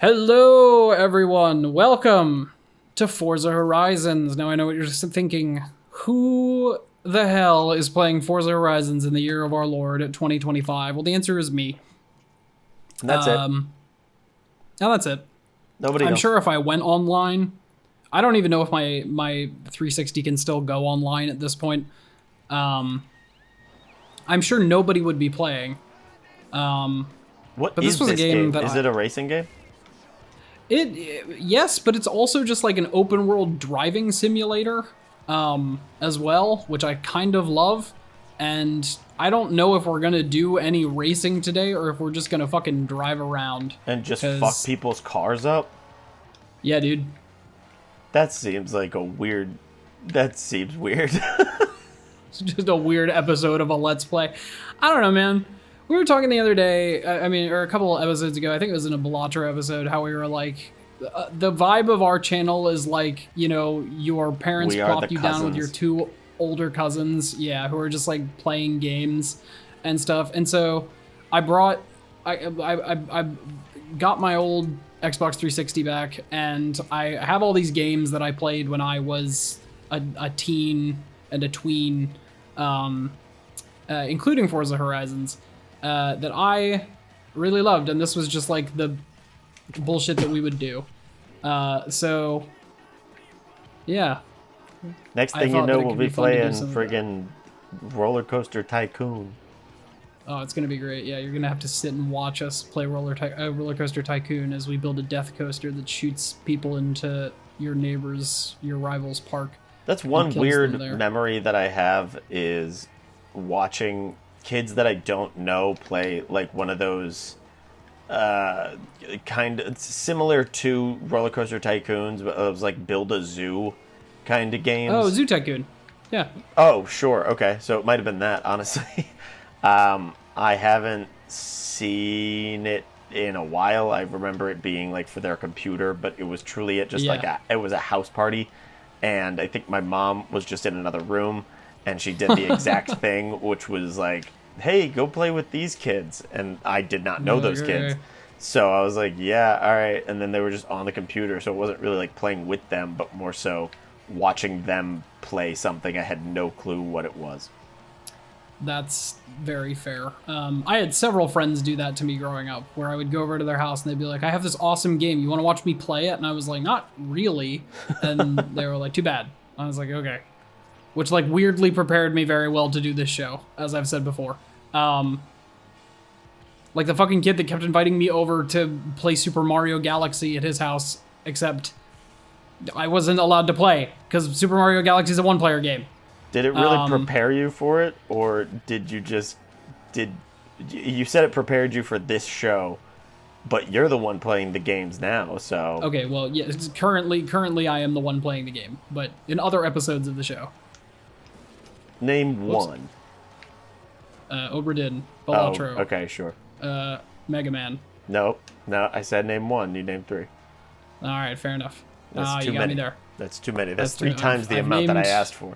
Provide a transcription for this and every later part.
Hello, everyone. Welcome to Forza Horizons. Now, I know what you're thinking. Who the hell is playing Forza Horizons in the year of our Lord 2025? Well, the answer is me. And that's it. No, that's it. Nobody I'm else. sure if I went online, I don't even know if my 360 can still go online at this point. I'm sure nobody would be playing. What but is this was a game that is it a racing game? Yes, but it's also just like an open world driving simulator as well, which I kind of love. And I don't know if we're gonna do any racing today or if we're just gonna fucking drive around And just fuck people's cars up? Yeah, dude. That seems like a weird... That seems weird. It's just a weird episode of a Let's Play. I don't know, man. We were talking the other day, or a couple of episodes ago, I think it was in a Balatro episode, how we were like, the vibe of our channel is like, you know, your parents plopped you down with your two older cousins, yeah, who are just like playing games and stuff. And so I got my old Xbox 360 back, and I have all these games that I played when I was a teen and a tween, including Forza Horizons. That I really loved, and this was just like the bullshit that we would do. So, yeah. Next thing you know, we'll be playing friggin' Roller Coaster Tycoon. Oh, it's gonna be great. Yeah, you're gonna have to sit and watch us play Roller Coaster Tycoon as we build a death coaster that shoots people into your rival's park. That's one weird memory that I have, is watching kids that I don't know play like one of those kind of similar to Roller Coaster Tycoons, but it was like build a zoo kind of games. Oh, Zoo Tycoon. Yeah. Oh, sure. Okay. So it might have been that, honestly. I haven't seen it in a while. I remember it being like for their computer, but it was truly it was a house party, and I think my mom was just in another room, and she did the exact thing, which was like, hey, go play with these kids. And I did not know those kids. So I was like, yeah, all right. And then they were just on the computer, so it wasn't really like playing with them, but more so watching them play something I had no clue what it was. That's very fair. I had several friends do that to me growing up, where I would go over to their house and they'd be like, I have this awesome game. You want to watch me play it? And I was like, not really. And they were like, too bad. I was like, okay. Which like weirdly prepared me very well to do this show, as I've said before. Like the fucking kid that kept inviting me over to play Super Mario Galaxy at his house, except I wasn't allowed to play because Super Mario Galaxy is a one-player game. Did it really prepare you for it, or did you said it prepared you for this show, but you're the one playing the games now, so... Okay, well, yeah, currently I am the one playing the game, but in other episodes of the show. Name one. Obra Dinn, Balatro. Oh, okay, sure. Mega Man. No, I said name one. You named three. All right, fair enough. That's too you got me there. That's too many. That's three times the amount that I asked for.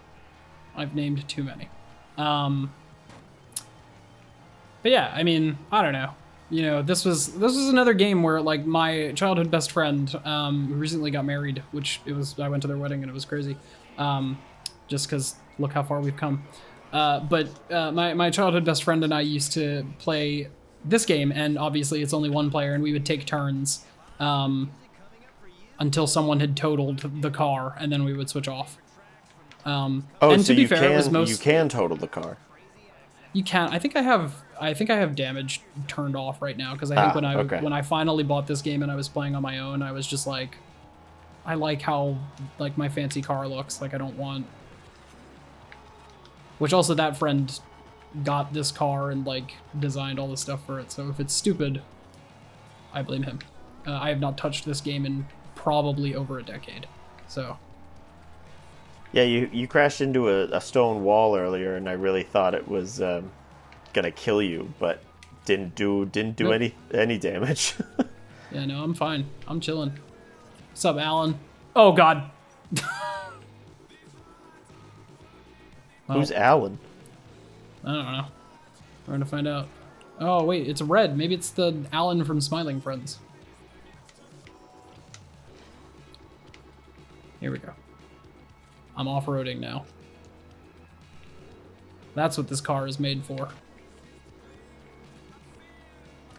I've named too many. But yeah, I mean, I don't know. You know, this was another game where like my childhood best friend who recently got married, I went to their wedding and it was crazy. Just because look how far we've come. But my childhood best friend and I used to play this game, and obviously it's only one player, and we would take turns until someone had totaled the car, and then we would switch off. And so to be fair, it was you can total the car. You can. I think I have damage turned off right now, because I think when I finally bought this game and I was playing on my own, I was just like, I like how like my fancy car looks. Like I don't want. Which also that friend got this car and like designed all the stuff for it. So if it's stupid, I blame him. I have not touched this game in probably over a decade. So. Yeah, you crashed into a stone wall earlier, and I really thought it was gonna kill you, but didn't do nope. any damage. Yeah, no, I'm fine. I'm chilling. What's up, Alan? Oh God. Who's Alan? I don't know. We're gonna find out. Oh wait, it's red. Maybe it's the Alan from Smiling Friends. Here we go. I'm off-roading now. That's what this car is made for.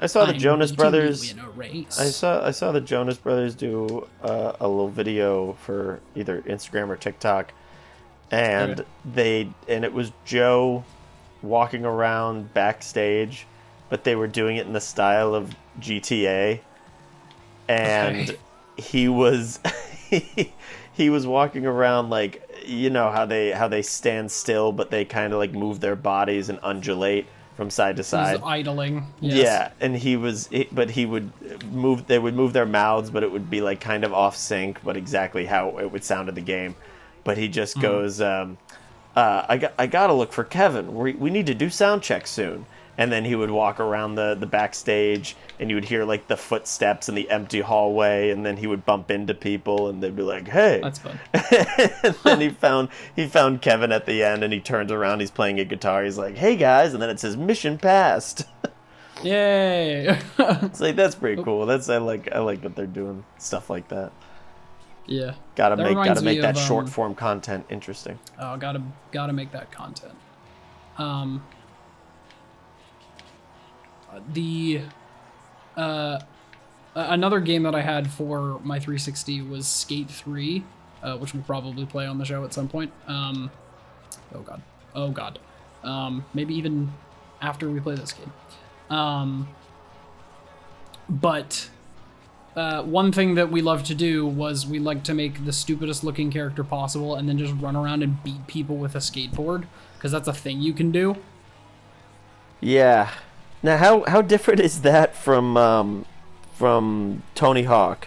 I saw the Jonas Brothers. I saw the Jonas Brothers do a little video for either Instagram or TikTok, and it was Joe walking around backstage, but they were doing it in the style of GTA, and he was he was walking around like, you know how they stand still, but they kind of like move their bodies and undulate from side to side. He was idling. Yes. Yeah, and he would move. They would move their mouths, but it would be like kind of off sync, but exactly how it would sound in the game. But he just goes, I gotta look for Kevin. We need to do sound check soon. And then he would walk around the backstage, and you would hear like the footsteps in the empty hallway, and then he would bump into people, and they'd be like, "Hey!" That's fun. And then he found Kevin at the end, and he turns around, he's playing a guitar, he's like, "Hey guys!" And then it says "Mission passed." Yay! It's like, that's pretty cool. I like that they're doing stuff like that. Yeah. Gotta make that short form content interesting. Oh, gotta make that content. Another game that I had for my 360 was Skate 3, which we'll probably play on the show at some point. Oh god. Maybe even after we play this game. But one thing that we loved to do was we liked to make the stupidest looking character possible and then just run around and beat people with a skateboard, because that's a thing you can do. Yeah. Now, how different is that from Tony Hawk?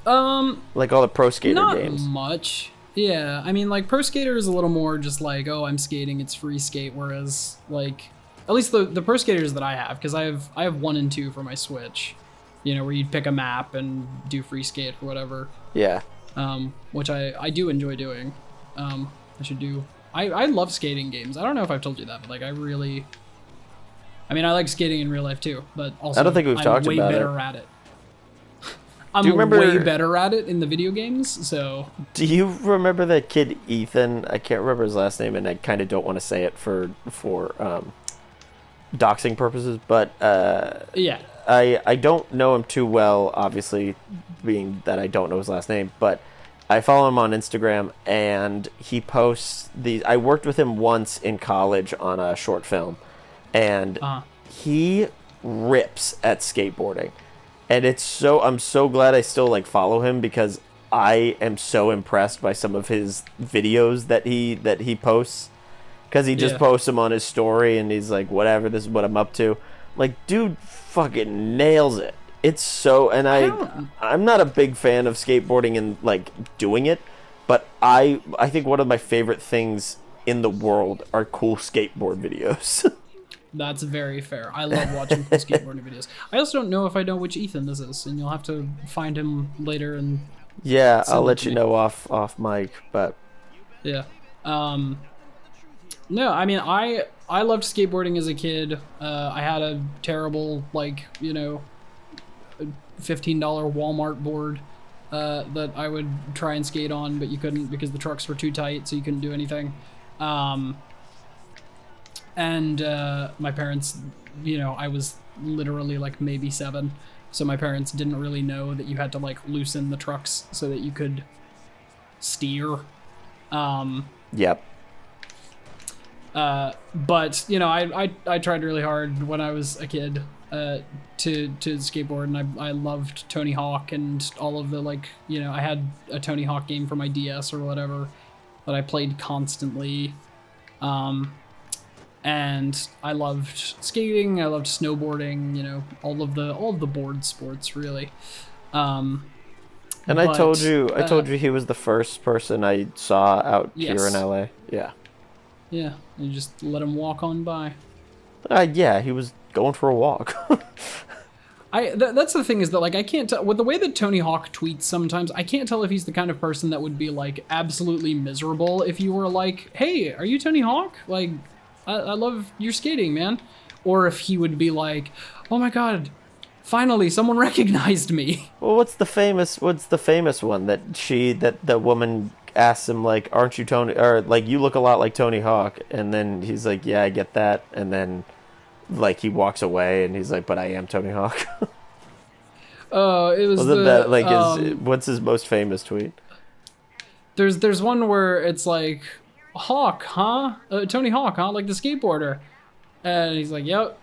Like all the Pro Skater games. Not much. Yeah, I mean, like, Pro Skater is a little more just like, oh, I'm skating, it's free skate, whereas, like, at least the Pro Skaters that I have, because I have 1 and 2 for my Switch, you know, where you'd pick a map and do free skate or whatever. Yeah. Which I do enjoy doing. I love skating games. I don't know if I've told you that, but, like, I like skating in real life too, but also I don't think we've talked about it. I'm way better at it. I'm way better at it in the video games, so... Do you remember that kid Ethan? I can't remember his last name, and I kind of don't want to say it for doxing purposes, but yeah. I don't know him too well, obviously, being that I don't know his last name, but I follow him on Instagram, and he posts these... I worked with him once in college on a short film, and he rips at skateboarding, and I'm so glad I still like follow him, because I am so impressed by some of his videos that he posts, because he just posts them on his story, and he's like, whatever, this is what I'm up to. Like, dude fucking nails it. It's so, and I'm not a big fan of skateboarding and like doing it, but I think one of my favorite things in the world are cool skateboard videos. That's very fair. I love watching cool skateboarding videos. I also don't know if I know which Ethan this is, and you'll have to find him later. And yeah, I'll let you know off mic. But yeah, no, I mean, I loved skateboarding as a kid. I had a terrible, like, you know, $15 Walmart board that I would try and skate on, but you couldn't because the trucks were too tight, so you couldn't do anything. And my parents, you know, I was literally like maybe 7, so my parents didn't really know that you had to like loosen the trucks so that you could steer. Yep. But you know, I tried really hard when I was a kid to skateboard, and I loved Tony Hawk and all of the, like, you know, I had a Tony Hawk game for my DS or whatever that I played constantly. And I loved skating, I loved snowboarding, you know, all of the board sports, really. And I told you he was the first person I saw out here in LA. Yeah. Yeah, you just let him walk on by. Yeah, he was going for a walk. That's the thing, is that, like, I can't tell with the way that Tony Hawk tweets sometimes. I can't tell if he's the kind of person that would be like absolutely miserable if you were like, "Hey, are you Tony Hawk? Like, I love your skating, man," or if he would be like, "Oh my god, finally someone recognized me. Well, what's the famous one that the woman asks him, like, aren't you Tony, or like, you look a lot like Tony Hawk, and then he's like, yeah, I get that, and then like he walks away and he's like, but I am Tony Hawk. It was Wasn't that like what's his most famous tweet? There's one where it's like, Hawk, huh? Tony Hawk, huh? Like the skateboarder. And he's like, yep.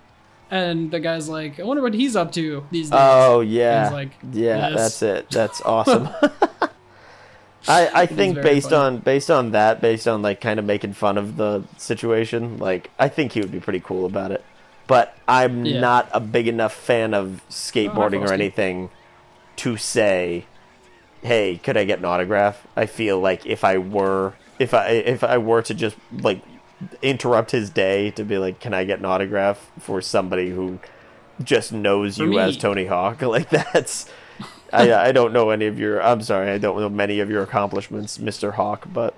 And the guy's like, I wonder what he's up to these days. Oh, yeah. And he's like, yeah, yes. That's it. That's awesome. I think based on like kind of making fun of the situation, like, I think he would be pretty cool about it. But I'm not a big enough fan of skateboarding or anything to say, hey, could I get an autograph? I feel like if I were to just like interrupt his day to be like, can I get an autograph for somebody who just knows you as Tony Hawk? Like, that's I don't know any of your, I'm sorry, I don't know many of your accomplishments, Mr. Hawk, but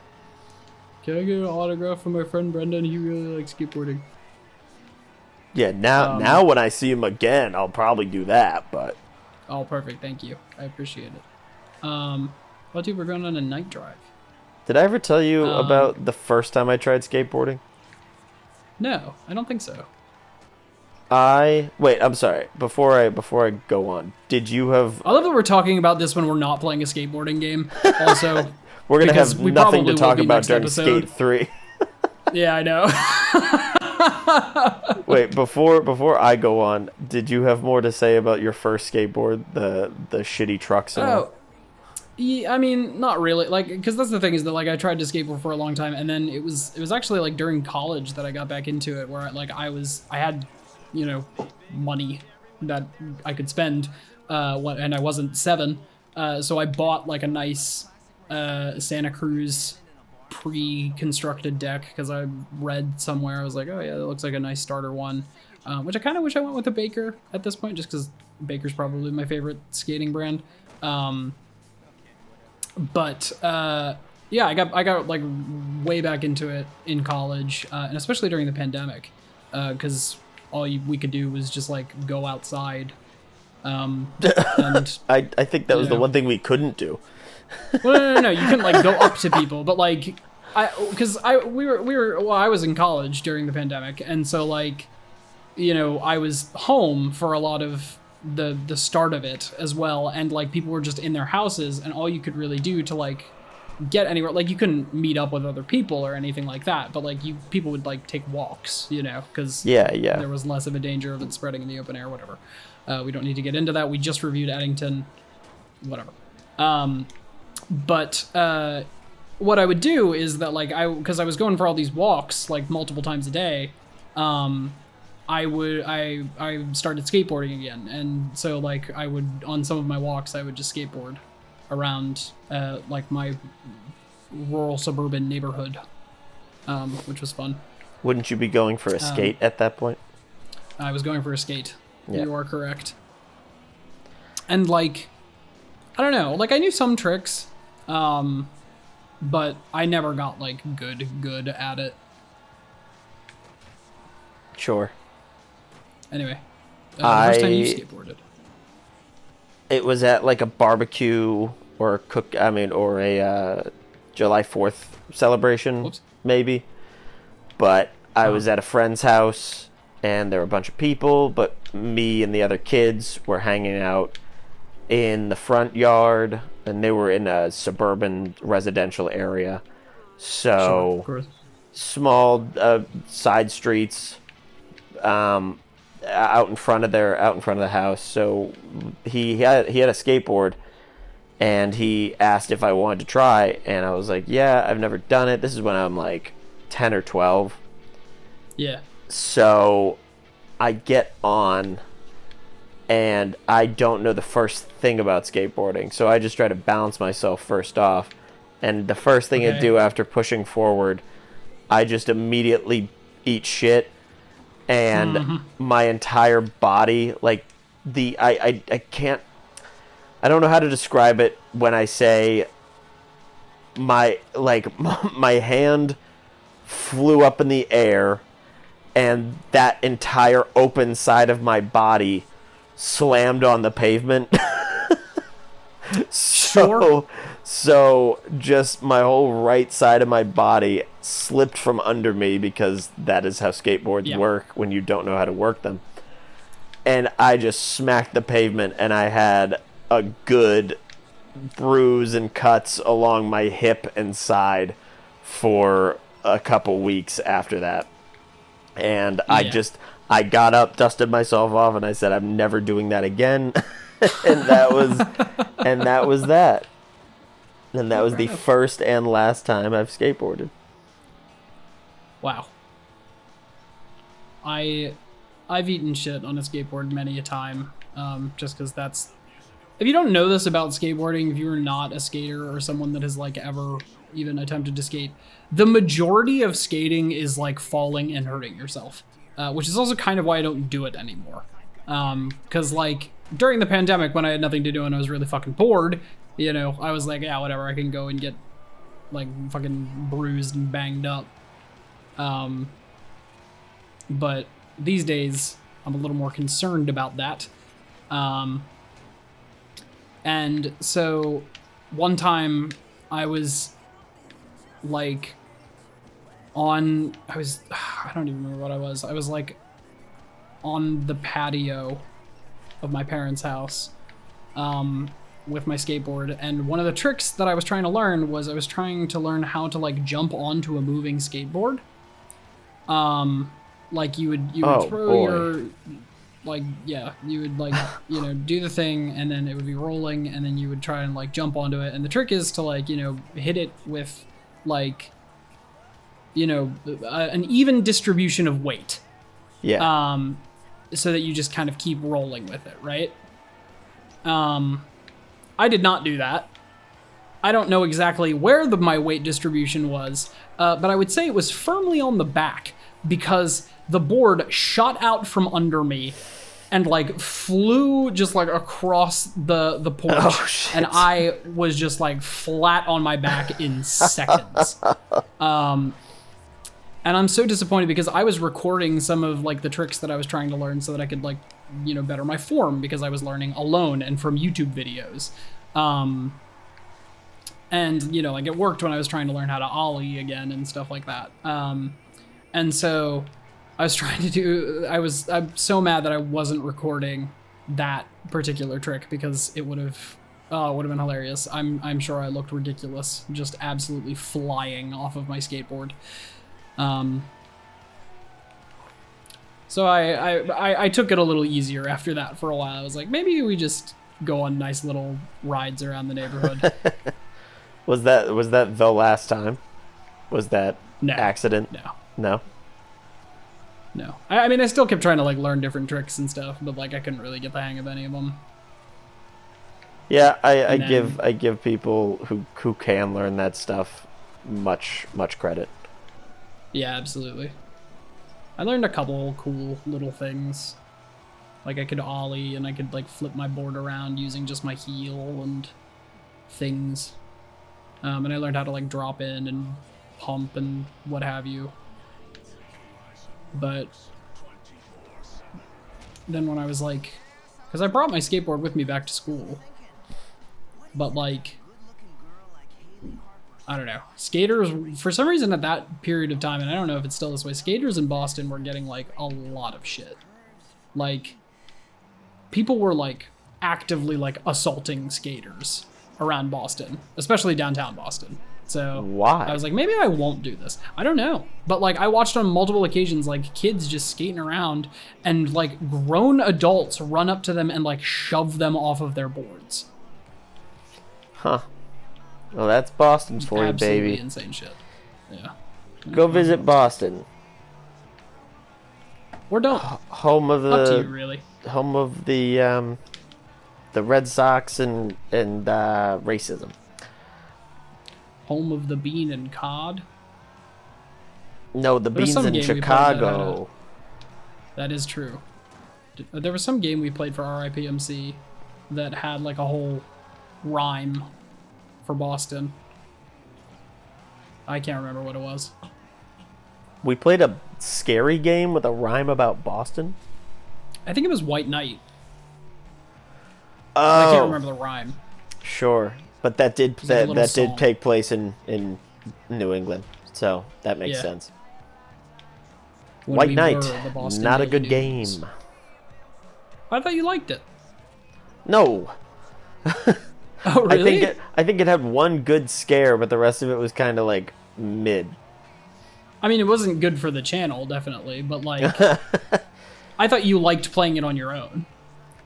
can I get an autograph from my friend Brendan? He really likes skateboarding. Yeah, now when I see him again, I'll probably do that, but oh, perfect, thank you, I appreciate it. Well, dude, we're going on a night drive. Did I ever tell you about the first time I tried skateboarding? No, I don't think so. Wait, I'm sorry. Before I go on, did you have... I love that we're talking about this when we're not playing a skateboarding game. Also, we're gonna have nothing to talk about during Skate 3. Yeah, I know. Wait, before I go on, did you have more to say about your first skateboard, the shitty trucks and all? Yeah, I mean, not really. Like, because that's the thing is that, like, I tried to skateboard for a long time, and then it was actually like during college that I got back into it, where I had, you know, money that I could spend, and I wasn't 7, so I bought like a nice Santa Cruz pre-constructed deck because I read somewhere, I was like, oh yeah, that looks like a nice starter one, which I kind of wish I went with a Baker at this point, just because Baker's probably my favorite skating brand. But yeah, I got like way back into it in college, and especially during the pandemic, because we could do was just like go outside. And I think that was the one thing we couldn't do. Well, no, you couldn't like go up to people, but like I was in college during the pandemic, and so like, you know, I was home for a lot of the start of it as well, and like people were just in their houses, and all you could really do to like get anywhere, like you couldn't meet up with other people or anything like that, but like people would like take walks, you know, because there was less of a danger of it spreading in the open air, whatever. We don't need to get into that. We just reviewed Eddington, whatever. But what I would do is that like because I was going for all these walks like multiple times a day, I started skateboarding again, and so like I would, on some of my walks, I would just skateboard around like my rural suburban neighborhood, which was fun. Wouldn't you be going for a skate at that point? I was going for a skate. Yeah. You are correct. And like, I don't know, like I knew some tricks, but I never got like good at it. Sure. Anyway, first time you skateboarded? It was at like a barbecue or a July 4th celebration, maybe. But I was at a friend's house, and there were a bunch of people, but me and the other kids were hanging out in the front yard, and they were in a suburban residential area. So, of course. Small side streets, out in front of the house. So he had a skateboard, and he asked if I wanted to try, and I was like, yeah, I've never done it. This is when I'm like 10 or 12. Yeah. So I get on, and I don't know the first thing about skateboarding, so I just try to balance myself first off. And the first thing I do after pushing forward, I just immediately eat shit, and my entire body, like I don't know how to describe it when I say my hand flew up in the air, and that entire open side of my body slammed on the pavement. Sure. So just my whole right side of my body slipped from under me, because that is how skateboards work when you don't know how to work them. And I just smacked the pavement, and I had a good bruise and cuts along my hip and side for a couple weeks after that. And I got up, dusted myself off, and I said, I'm never doing that again. and that was that. And that was the first and last time I've skateboarded. Wow. I've eaten shit on a skateboard many a time, just because that's... If you don't know this about skateboarding, if you're not a skater or someone that has like ever even attempted to skate, the majority of skating is like falling and hurting yourself, which is also kind of why I don't do it anymore. Because like during the pandemic, when I had nothing to do and I was really fucking bored, you know, I was like, yeah, whatever, I can go and get like fucking bruised and banged up. But these days, I'm a little more concerned about that. And so one time I was like I don't even remember what I was. I was like on the patio of my parents' house with my skateboard, and one of the tricks that I was trying to learn was I was trying to learn how to like jump onto a moving skateboard. Like you would throw your like, yeah, you would like, you know, do the thing, and then it would be rolling, and then you would try and like jump onto it. And the trick is to like, you know, hit it with like, you know, an even distribution of weight. Yeah. So that you just kind of keep rolling with it, right? I did not do that. I don't know exactly where my weight distribution was, but I would say it was firmly on the back, because the board shot out from under me and like flew just like across the porch. Oh, shit. And I was just like flat on my back in seconds. And I'm so disappointed, because I was recording some of like the tricks that I was trying to learn so that I could like, you know, better my form, because I was learning alone and from YouTube videos. And you know, like it worked when I was trying to learn how to ollie again and stuff like that. And so I was trying to do, I'm so mad that I wasn't recording that particular trick, because it would have been hilarious. I'm sure I looked ridiculous, just absolutely flying off of my skateboard. So I took it a little easier after that for a while. I was like, maybe we just go on nice little rides around the neighborhood. Was that the last time? Was that accident? No. I mean, I still kept trying to like learn different tricks and stuff, but like I couldn't really get the hang of any of them. Yeah, I give people who can learn that stuff much credit. Yeah, absolutely. I learned a couple cool little things. Like I could ollie, and I could like flip my board around using just my heel and things. And I learned how to like drop in and pump and what have you. But then when I was like, because I brought my skateboard with me back to school, but like, I don't know, skaters, for some reason at that period of time, and I don't know if it's still this way, skaters in Boston were getting like a lot of shit. Like, people were like actively like assaulting skaters around Boston, especially downtown Boston. So why? I was like, maybe I won't do this. I don't know. But like I watched on multiple occasions like kids just skating around, and like grown adults run up to them and like shove them off of their boards. Huh. Well, that's Boston for you, baby. Absolutely insane shit. Yeah. Go visit Boston. Or don't. Home of the... Up to you, really. Home of the Red Sox and racism. Home of the bean and cod? No, the beans in Chicago. That is true. There was some game we played for PMC that had like a whole rhyme for Boston. I can't remember what it was. We played a scary game with a rhyme about Boston? I think it was White Knight. I can't Oh, remember the rhyme. sure. But that did It's like a that, little that did song. take place in New England, so that makes Yeah. sense. When White we Knight, were the Boston not a Daily good News. game. I thought you liked it. No, Oh, really? I think it had one good scare, but the rest of it was kind of like mid. I mean, it wasn't good for the channel, definitely, but like, I thought you liked playing it on your own.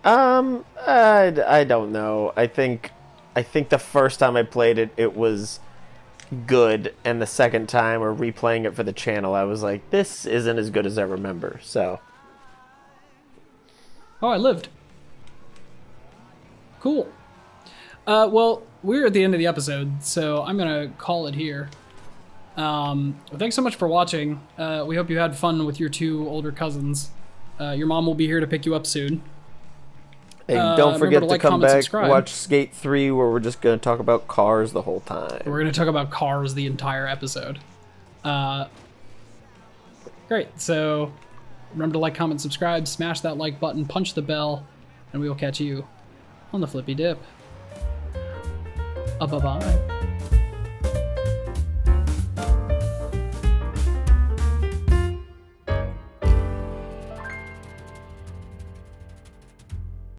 I don't know. I think the first time I played it, it was good, and the second time, or replaying it for the channel, I was like, this isn't as good as I remember. So, Oh, I lived. Cool. Well, we're at the end of the episode, so I'm gonna call it here. Thanks so much for watching. We hope you had fun with your 2 older cousins. Your mom will be here to pick you up soon. and don't forget remember to to like, come comment, back, subscribe. watch Skate 3, where we're just going to talk about cars the whole time. We're gonna talk about cars the entire episode. Great, so remember to like, comment, subscribe, smash that like button, punch the bell, and we will catch you on the flippy dip. Bye-bye.